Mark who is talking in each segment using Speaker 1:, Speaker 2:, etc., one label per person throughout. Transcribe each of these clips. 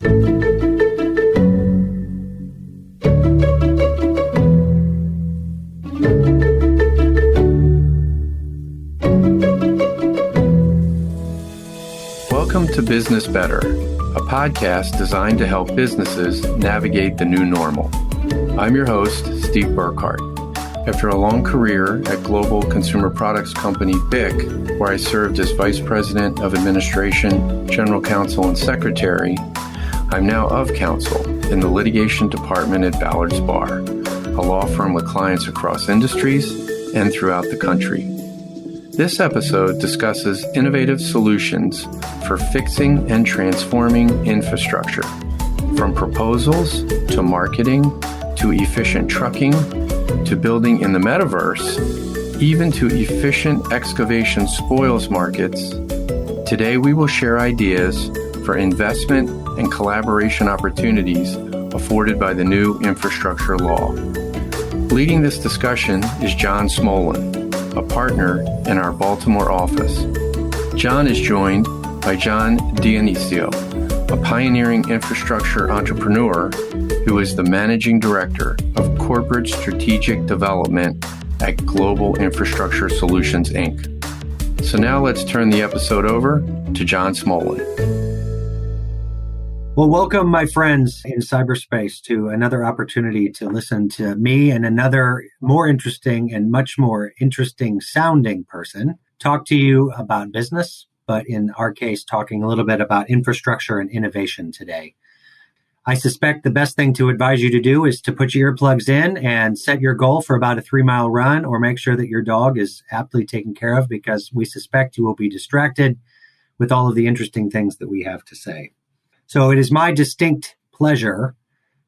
Speaker 1: Welcome to Business Better, a podcast designed to help businesses navigate the new normal. I'm your host, Steve Burkhart. After a long career at global consumer products company BIC, where I served as Vice President of Administration, General Counsel, and Secretary, I'm now of counsel in the litigation department at Ballard's Bar, a law firm with clients across industries and throughout the country. This episode discusses innovative solutions for fixing and transforming infrastructure, from proposals to marketing to efficient trucking to building in the metaverse, even to efficient excavation spoils markets. Today we will share ideas for investment and collaboration opportunities afforded by the new infrastructure law. Leading this discussion is John Smolen, a partner in our Baltimore office. John is joined by John Dionisio, a pioneering infrastructure entrepreneur who is the managing director of corporate strategic development at Global Infrastructure Solutions, Inc. So now let's turn the episode over to John Smolen.
Speaker 2: Well, welcome, my friends in cyberspace, to another opportunity to listen to me and another more interesting and much more interesting sounding person talk to you about business, but in our case, talking a little bit about infrastructure and innovation today. I suspect the best thing to advise you to do is to put your earplugs in and set your goal for about a 3-mile run, or make sure that your dog is aptly taken care of, because we suspect you will be distracted with all of the interesting things that we have to say. So it is my distinct pleasure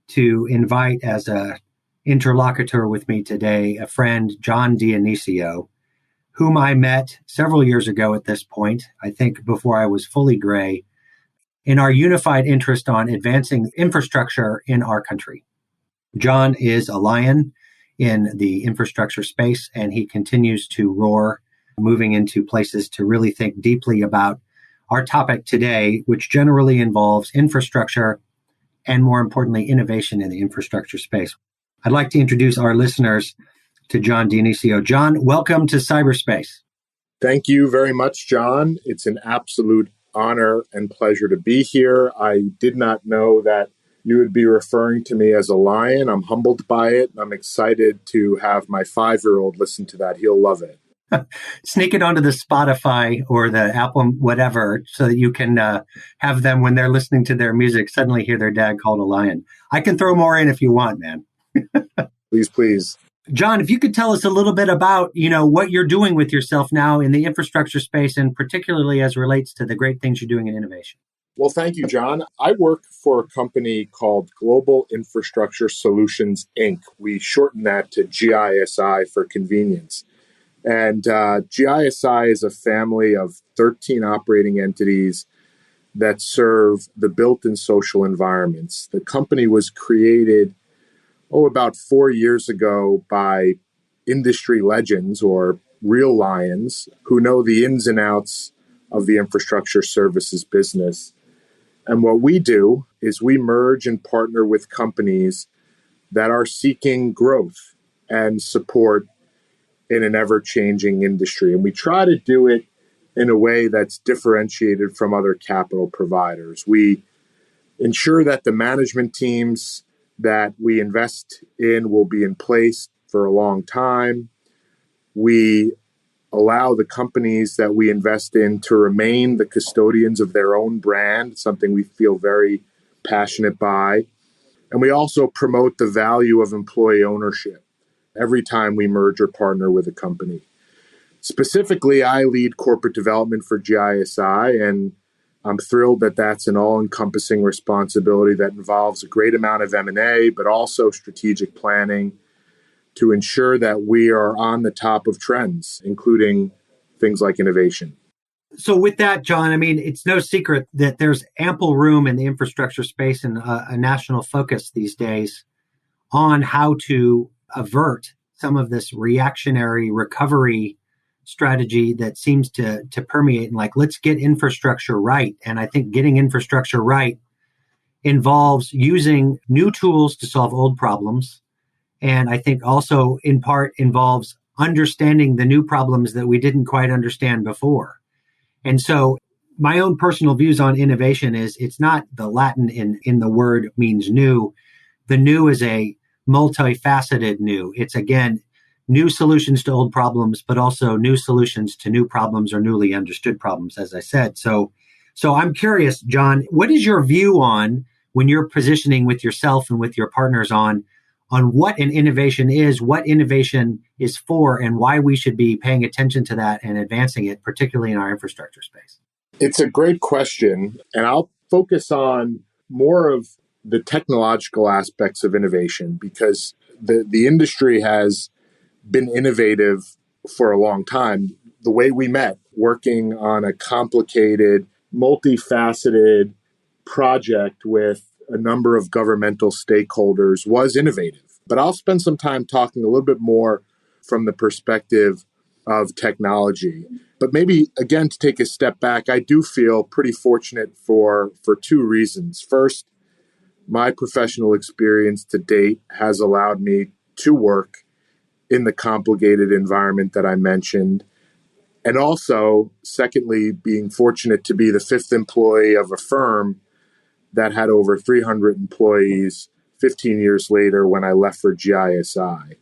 Speaker 2: to invite as an interlocutor with me today a friend, John Dionisio, whom I met several years ago at this point, I think before I was fully gray, in our unified interest on advancing infrastructure in our country. John is a lion in the infrastructure space, and he continues to roar, moving into places to really think deeply about our topic today, which generally involves infrastructure and, more importantly, innovation in the infrastructure space. I'd like to introduce our listeners to John Dionisio. John, welcome to cyberspace.
Speaker 3: Thank you very much, John. It's an absolute honor and pleasure to be here. I did not know that you would be referring to me as a lion. I'm humbled by it. I'm excited to have my 5-year-old listen to that. He'll love it.
Speaker 2: Sneak it onto the Spotify or the Apple whatever, so that you can have them, when they're listening to their music, suddenly hear their dad called a lion. I can throw more in if you want, man.
Speaker 3: Please.
Speaker 2: John, if you could tell us a little bit about, what you're doing with yourself now in the infrastructure space, and particularly as relates to the great things you're doing in innovation.
Speaker 3: Well, thank you, John. I work for a company called Global Infrastructure Solutions, Inc. We shorten that to GISI for convenience. And GISI is a family of 13 operating entities that serve the built and social environments. The company was created, about 4 years ago by industry legends, or real lions, who know the ins and outs of the infrastructure services business. And what we do is we merge and partner with companies that are seeking growth and support in an ever-changing industry. And we try to do it in a way that's differentiated from other capital providers. We ensure that the management teams that we invest in will be in place for a long time. We allow the companies that we invest in to remain the custodians of their own brand, something we feel very passionate by. And we also promote the value of employee ownership every time we merge or partner with a company. Specifically, I lead corporate development for GISI, and I'm thrilled that that's an all-encompassing responsibility that involves a great amount of M&A, but also strategic planning to ensure that we are on the top of trends, including things like innovation.
Speaker 2: So with that, John, it's no secret that there's ample room in the infrastructure space and a national focus these days on how to avert some of this reactionary recovery strategy that seems to permeate, and let's get infrastructure right. And I think getting infrastructure right involves using new tools to solve old problems. And I think also in part involves understanding the new problems that we didn't quite understand before. And so my own personal views on innovation is it's not the Latin in the word means new. The new is a multifaceted new. It's again, new solutions to old problems, but also new solutions to new problems or newly understood problems, as I said. So I'm curious, John, what is your view on when you're positioning with yourself and with your partners on what an innovation is, what innovation is for, and why we should be paying attention to that and advancing it, particularly in our infrastructure space?
Speaker 3: It's a great question, and I'll focus on more of the technological aspects of innovation because the industry has been innovative for a long time. The way we met, working on a complicated, multifaceted project with a number of governmental stakeholders was innovative. But I'll spend some time talking a little bit more from the perspective of technology. But maybe, again, to take a step back, I do feel pretty fortunate for two reasons. First, my professional experience to date has allowed me to work in the complicated environment that I mentioned. And also, secondly, being fortunate to be the fifth employee of a firm that had over 300 employees 15 years later when I left for GISI.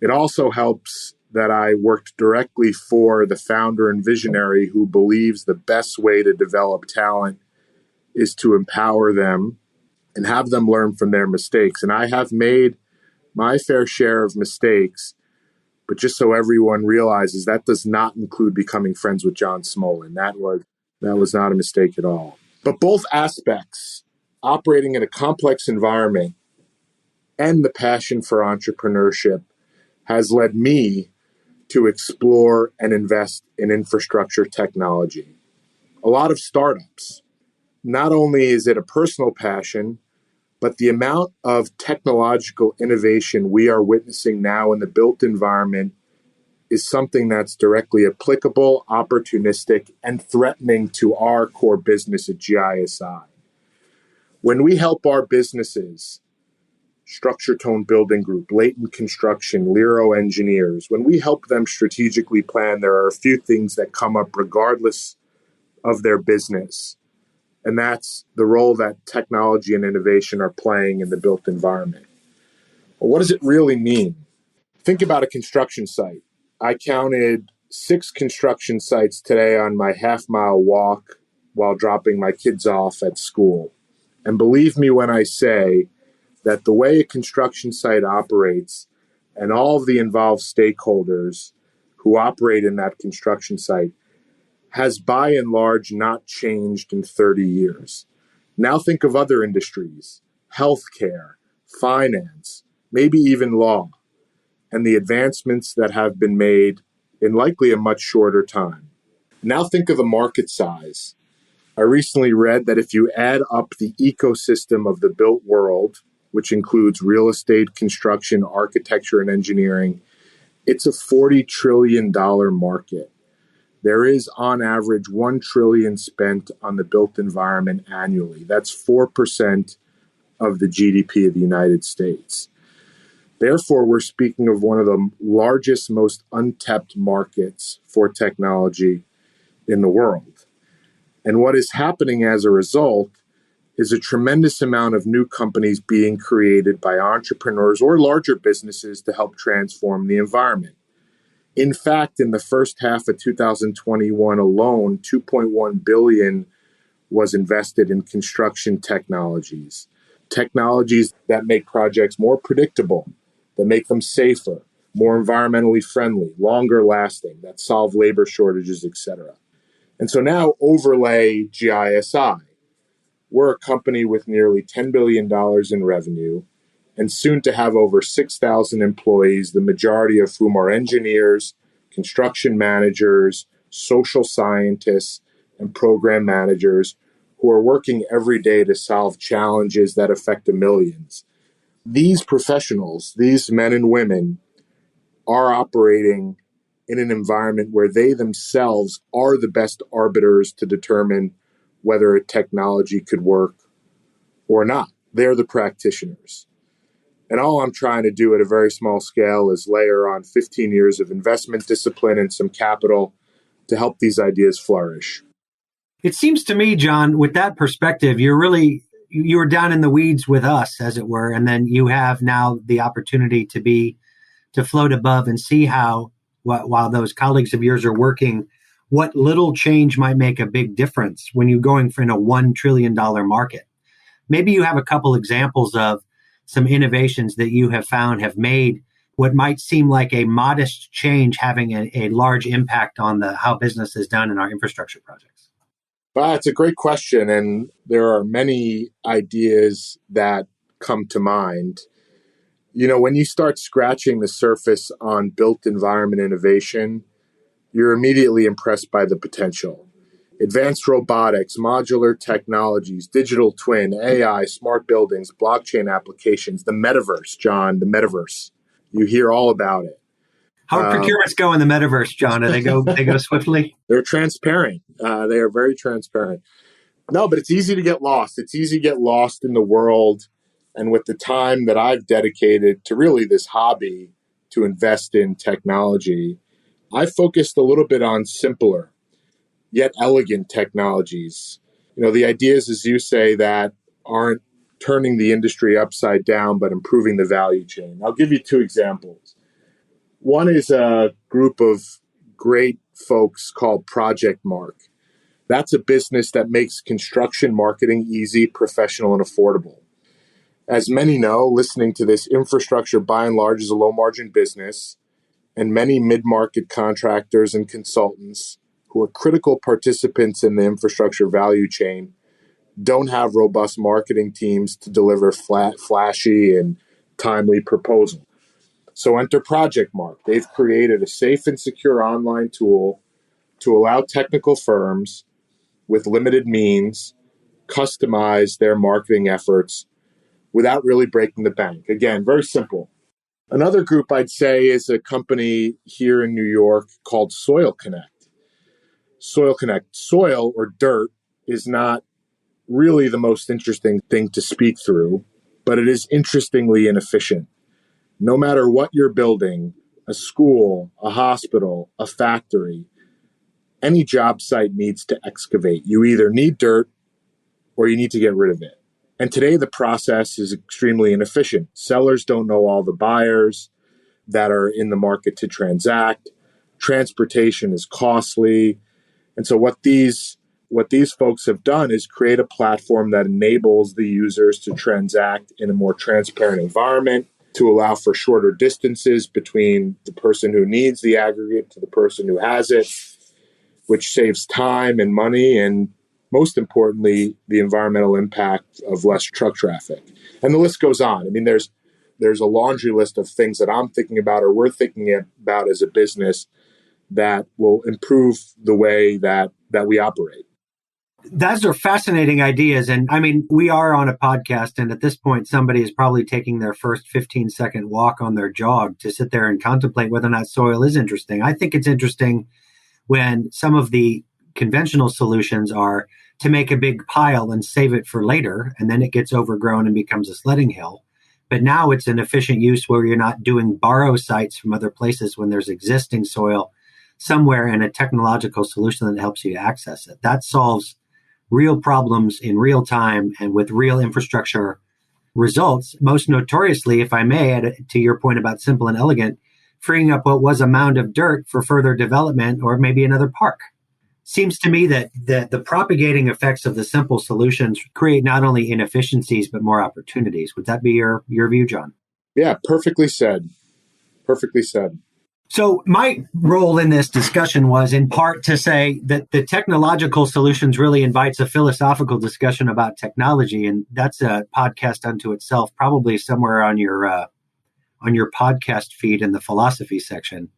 Speaker 3: It also helps that I worked directly for the founder and visionary who believes the best way to develop talent is to empower them and have them learn from their mistakes. And I have made my fair share of mistakes, but just so everyone realizes, that does not include becoming friends with John Smolen. That was not a mistake at all. But both aspects, operating in a complex environment and the passion for entrepreneurship, has led me to explore and invest in infrastructure technology. A lot of startups. Not only is it a personal passion, but the amount of technological innovation we are witnessing now in the built environment is something that's directly applicable, opportunistic, and threatening to our core business at GISI. When we help our businesses, Structure Tone Building Group, Latent Construction, Lero Engineers, when we help them strategically plan, there are a few things that come up regardless of their business. And that's the role that technology and innovation are playing in the built environment. Well, what does it really mean? Think about a construction site. I counted 6 construction sites today on my half-mile walk while dropping my kids off at school. And believe me when I say that the way a construction site operates and all of the involved stakeholders who operate in that construction site has by and large not changed in 30 years. Now think of other industries, healthcare, finance, maybe even law, and the advancements that have been made in likely a much shorter time. Now think of the market size. I recently read that if you add up the ecosystem of the built world, which includes real estate, construction, architecture, and engineering, it's a $40 trillion market. There is, on average, $1 trillion spent on the built environment annually. That's 4% of the GDP of the United States. Therefore, we're speaking of one of the largest, most untapped markets for technology in the world. And what is happening as a result is a tremendous amount of new companies being created by entrepreneurs or larger businesses to help transform the environment. In fact, in the first half of 2021 alone, $2.1 billion was invested in construction technologies that make projects more predictable, that make them safer, more environmentally friendly, longer lasting, that solve labor shortages, etc. And so now overlay GISI. We're a company with nearly $10 billion in revenue and soon to have over 6,000 employees, the majority of whom are engineers, construction managers, social scientists, and program managers who are working every day to solve challenges that affect the millions. These professionals, these men and women, are operating in an environment where they themselves are the best arbiters to determine whether a technology could work or not. They're the practitioners. And all I'm trying to do at a very small scale is layer on 15 years of investment discipline and some capital to help these ideas flourish.
Speaker 2: It seems to me, John, with that perspective, you were down in the weeds with us, as it were, and then you have now the opportunity to float above and see how, while those colleagues of yours are working, what little change might make a big difference when you're going in a $1 trillion market. Maybe you have a couple examples of some innovations that you have found have made what might seem like a modest change having a large impact on how business is done in our infrastructure projects.
Speaker 3: It's a great question, and there are many ideas that come to mind. When you start scratching the surface on built environment innovation, you're immediately impressed by the potential. Advanced robotics, modular technologies, digital twin, AI, smart buildings, blockchain applications, the metaverse, John, the metaverse. You hear all about it.
Speaker 2: How are procurements go in the metaverse, John? Do they go swiftly?
Speaker 3: They're transparent. They are very transparent. No, but it's easy to get lost. It's easy to get lost in the world. And with the time that I've dedicated to really this hobby to invest in technology, I focused a little bit on simpler yet elegant technologies. The ideas, as you say, that aren't turning the industry upside down, but improving the value chain. I'll give you two examples. One is a group of great folks called Project Mark. That's a business that makes construction marketing easy, professional, and affordable. As many know, listening to this, infrastructure by and large is a low-margin business, and many mid-market contractors and consultants who are critical participants in the infrastructure value chain don't have robust marketing teams to deliver flashy and timely proposal. So enter Project Mark. They've created a safe and secure online tool to allow technical firms with limited means customize their marketing efforts without really breaking the bank. Again, very simple. Another group I'd say is a company here in New York called Soil Connect. Soil Connect. Soil or dirt is not really the most interesting thing to speak through, but it is interestingly inefficient. No matter what you're building, a school, a hospital, a factory, any job site needs to excavate. You either need dirt or you need to get rid of it. And today the process is extremely inefficient. Sellers don't know all the buyers that are in the market to transact. Transportation is costly. And so what these folks have done is create a platform that enables the users to transact in a more transparent environment, to allow for shorter distances between the person who needs the aggregate to the person who has it, which saves time and money, and most importantly, the environmental impact of less truck traffic. And the list goes on. I mean, there's a laundry list of things that I'm thinking about or we're thinking about as a business that will improve the way that we operate.
Speaker 2: Those are fascinating ideas. And I mean, we are on a podcast, and at this point, somebody is probably taking their first 15-second walk on their jog to sit there and contemplate whether or not soil is interesting. I think it's interesting when some of the conventional solutions are to make a big pile and save it for later, and then it gets overgrown and becomes a sledding hill. But now it's an efficient use where you're not doing borrow sites from other places when there's existing soil somewhere and a technological solution that helps you access it. That solves real problems in real time and with real infrastructure results, most notoriously, if I may, add to your point about simple and elegant, freeing up what was a mound of dirt for further development or maybe another park. Seems to me that the propagating effects of the simple solutions create not only inefficiencies, but more opportunities. Would that be your view, John?
Speaker 3: Yeah, perfectly said. Perfectly said.
Speaker 2: So my role in this discussion was in part to say that the technological solutions really invites a philosophical discussion about technology. And that's a podcast unto itself, probably somewhere on your podcast feed in the philosophy section.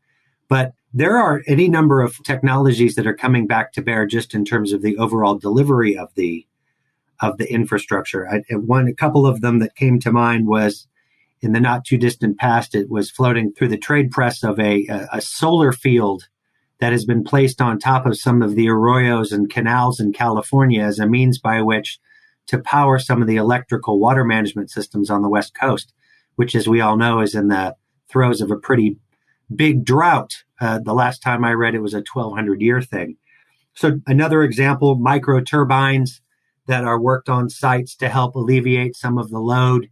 Speaker 2: But there are any number of technologies that are coming back to bear just in terms of the overall delivery of the infrastructure. A couple of them that came to mind was in the not too distant past, it was floating through the trade press of a solar field that has been placed on top of some of the arroyos and canals in California as a means by which to power some of the electrical water management systems on the West Coast, which, as we all know, is in the throes of a pretty big drought. The last time I read it was a 1,200-year thing. So another example, micro turbines that are worked on sites to help alleviate some of the load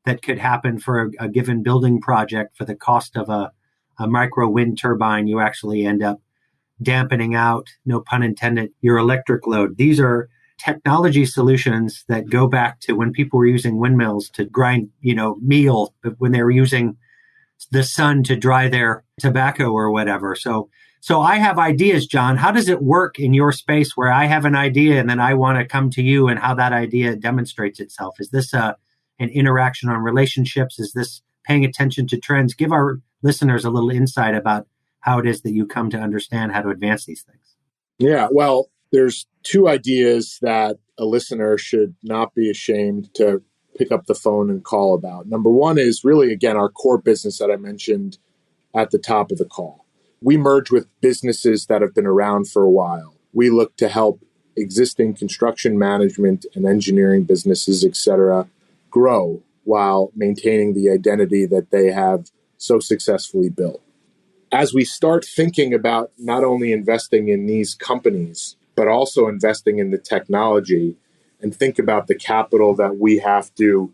Speaker 2: that could happen for a given building project. For the cost of a micro wind turbine, you actually end up dampening out, no pun intended, your electric load. These are technology solutions that go back to when people were using windmills to grind, meal, when they were using the sun to dry their tobacco or whatever. So I have ideas, John. How does it work in your space where I have an idea and then I want to come to you and how that idea demonstrates itself? Is this an interaction on relationships? Is this paying attention to trends? Give our listeners a little insight about how it is that you come to understand how to advance these things.
Speaker 3: Yeah, well, there's two ideas that a listener should not be ashamed to pick up the phone and call about. Number one is really, again, our core business that I mentioned at the top of the call. We merge with businesses that have been around for a while. We look to help existing construction management and engineering businesses, et cetera, grow while maintaining the identity that they have so successfully built. As we start thinking about not only investing in these companies, but also investing in the technology and think about the capital that we have to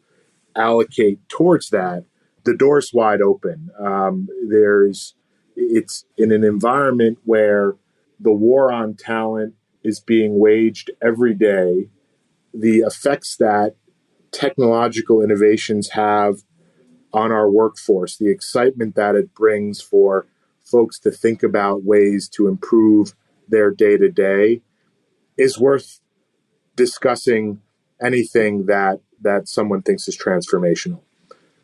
Speaker 3: allocate towards that, the door's wide open. It's in an environment where the war on talent is being waged every day. The effects that technological innovations have on our workforce, the excitement that it brings for folks to think about ways to improve their day-to-day is worth discussing anything that someone thinks is transformational.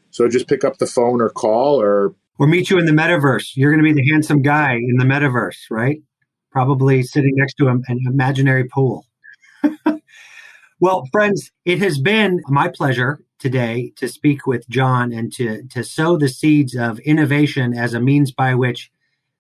Speaker 3: So just pick up the phone or call or
Speaker 2: meet you in the metaverse. You're going to be the handsome guy in the metaverse, right? Probably sitting next to an imaginary pool. Well, friends, it has been my pleasure today to speak with John and to sow the seeds of innovation as a means by which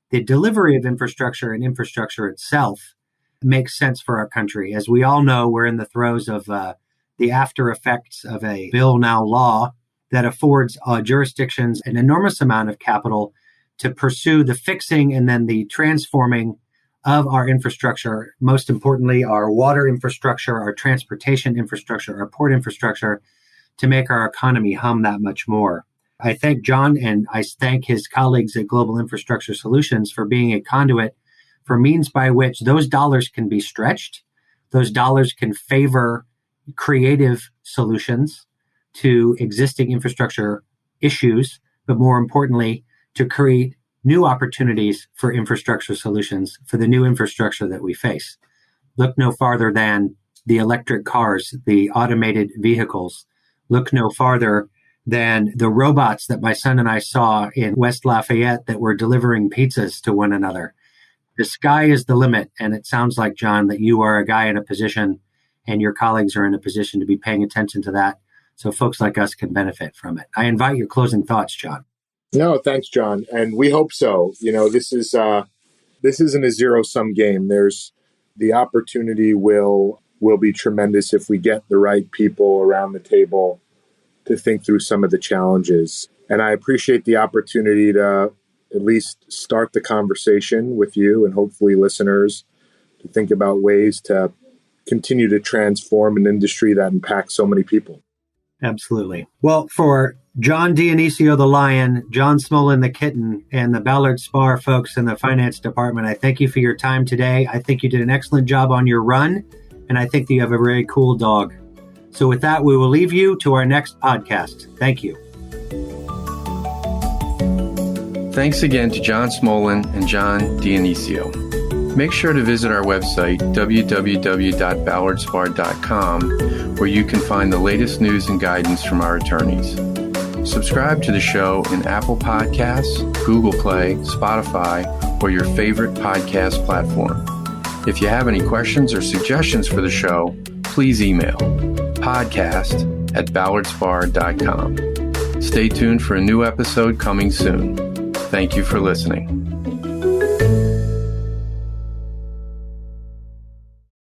Speaker 2: the delivery of infrastructure and infrastructure itself makes sense for our country. As we all know, we're in the throes of the after effects of a bill now law that affords jurisdictions an enormous amount of capital to pursue the fixing and then the transforming of our infrastructure, most importantly, our water infrastructure, our transportation infrastructure, our port infrastructure, to make our economy hum that much more. I thank John and I thank his colleagues at Global Infrastructure Solutions for being a conduit for means by which those dollars can be stretched. Those dollars can favor creative solutions to existing infrastructure issues, but more importantly, to create new opportunities for infrastructure solutions for the new infrastructure that we face. Look no farther than the electric cars, the automated vehicles. Look no farther than the robots that my son and I saw in West Lafayette that were delivering pizzas to one another. The sky is the limit, and it sounds like, John, that you are a guy in a position and your colleagues are in a position to be paying attention to that so folks like us can benefit from it. I invite your closing thoughts, John.
Speaker 3: No, thanks, John. And we hope so. This isn't a zero-sum game. There's the opportunity will be tremendous if we get the right people around the table to think through some of the challenges. And I appreciate the opportunity to at least start the conversation with you and hopefully listeners to think about ways to continue to transform an industry that impacts so many people.
Speaker 2: Absolutely. Well, for John Dionisio the lion, John Smolen the kitten, and the Ballard Spar folks in the finance department, I thank you for your time today. I think you did an excellent job on your run, and I think that you have a very cool dog. So with that, we will leave you to our next podcast. Thank you.
Speaker 1: Thanks again to John Smolen and John Dionisio. Make sure to visit our website, www.ballardspar.com, where you can find the latest news and guidance from our attorneys. Subscribe to the show in Apple Podcasts, Google Play, Spotify, or your favorite podcast platform. If you have any questions or suggestions for the show, please email podcast@ballardspar.com. Stay tuned for a new episode coming soon. Thank you for listening.